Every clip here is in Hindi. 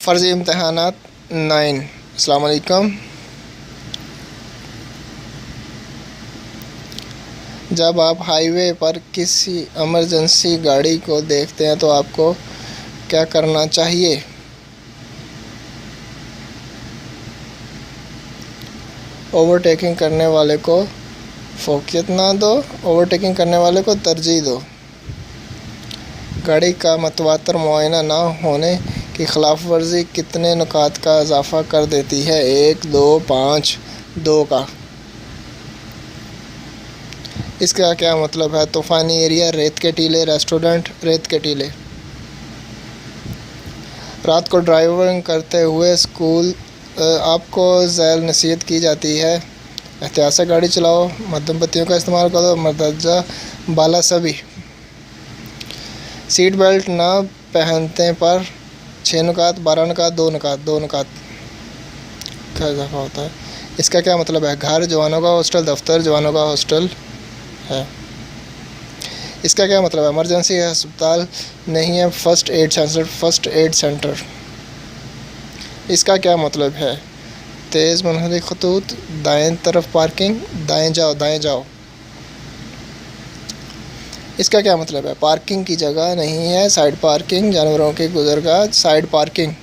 फ़र्ज़ी इम्तहानात 9। अस्सलाम वालेकुम। जब आप हाईवे पर किसी इमरजेंसी गाड़ी को देखते हैं तो आपको क्या करना चाहिए? ओवरटेकिंग करने वाले को फोकियत ना दो, ओवरटेकिंग करने वाले को तरजीह दो। गाड़ी का मतवातर मुआयना ना होने की खिलाफ वर्जी कितने नुकात का इजाफ़ा कर देती है? 1, 2, 5, 2 का। इसका क्या मतलब है? तूफ़ानी एरिया, रेत के टीले, रेस्टोरेंट, रेत के टीले। रात को ड्राइविंग करते हुए स्कूल आपको ज़ैल नसीहत की जाती है, एहतियात से गाड़ी चलाओ, मध्यम बत्तियों का इस्तेमाल करो, मर्दजा बाला सभी। सीट बेल्ट ना पहनते पर 6 नुकात, 12 नुकात, 2 नुकात, 2 नुकात का इजाफा होता है। इसका क्या मतलब है? घर जवानों का हॉस्टल, दफ्तर जवानों का हॉस्टल है। इसका क्या मतलब है? इमरजेंसी अस्पताल नहीं है, first aid centre, first aid centre. इसका क्या मतलब है? तेज़ मुनहरी खतूत, दाएं तरफ पार्किंग, दाएं जाओ, दाएं जाओ। इसका क्या मतलब है? पार्किंग की जगह नहीं है, साइड पार्किंग, जानवरों की गुजरगाह, साइड पार्किंग।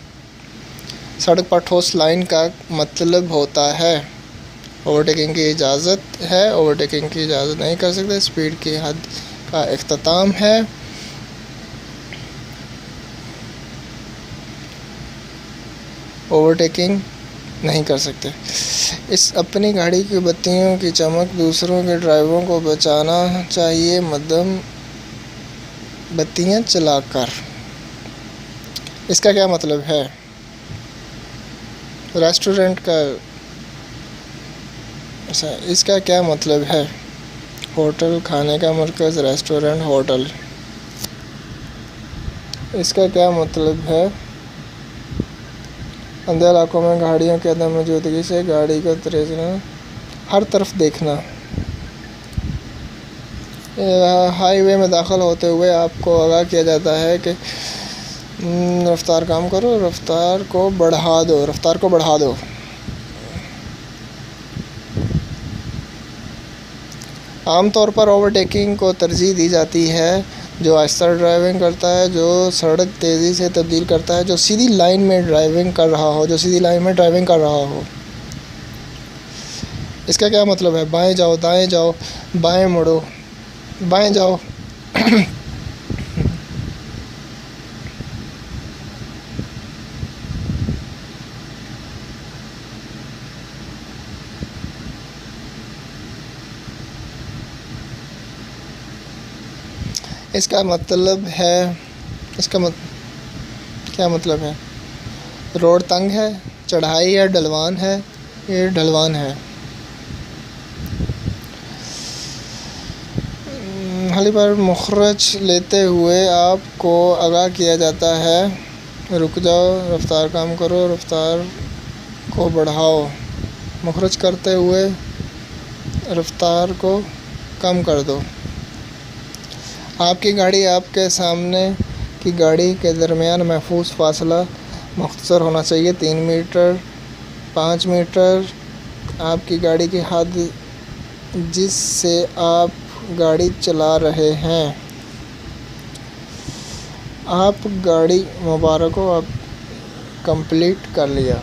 सड़क पर ठोस लाइन का मतलब होता है ओवरटेकिंग की इजाज़त है, ओवरटेकिंग की इजाज़त नहीं कर सकते, स्पीड की हद का इख्तिताम है। ओवरटेकिंग नहीं कर सकते। इस अपनी गाड़ी की बत्तियों की चमक दूसरों के ड्राइवरों को बचाना चाहिए, मध्यम बत्तियां चलाकर। इसका क्या मतलब है? रेस्टोरेंट का इसका क्या मतलब है? होटल, खाने का मरकज़, रेस्टोरेंट, होटल। इसका क्या मतलब है? अंधे इलाकों में गाड़ियों की अदम मौजूदगी से गाड़ी का तेज़ना, हर तरफ देखना। हाईवे में दाखिल होते हुए आपको आगाह किया जाता है कि रफ्तार कम करो, रफ्तार को बढ़ा दो, रफ्तार को बढ़ा दो। आमतौर पर ओवरटेकिंग को तरजीह दी जाती है जो आहिस्ता ड्राइविंग करता है, जो सड़क तेज़ी से तब्दील करता है, जो सीधी लाइन में ड्राइविंग कर रहा हो, जो सीधी लाइन में ड्राइविंग कर रहा हो। इसका क्या मतलब है? बाएं जाओ, दाएं जाओ, बाएं मुड़ो, बाएं जाओ। इसका मतलब है, क्या मतलब है? रोड तंग है, चढ़ाई है, ढलवान है, ये ढलवान है। हली पर मुखरज लेते हुए आपको आगाह किया जाता है, रुक जाओ, रफ्तार कम करो, रफ्तार को बढ़ाओ। मुखरज करते हुए रफ्तार को कम कर दो। आपकी गाड़ी आपके सामने की गाड़ी के दरमियान महफूज फासला मुख्तसर होना चाहिए, 3 मीटर, 5 मीटर। आपकी गाड़ी की हद जिससे आप गाड़ी चला रहे हैं। आप गाड़ी मुबारक हो, आप कंप्लीट कर लिया।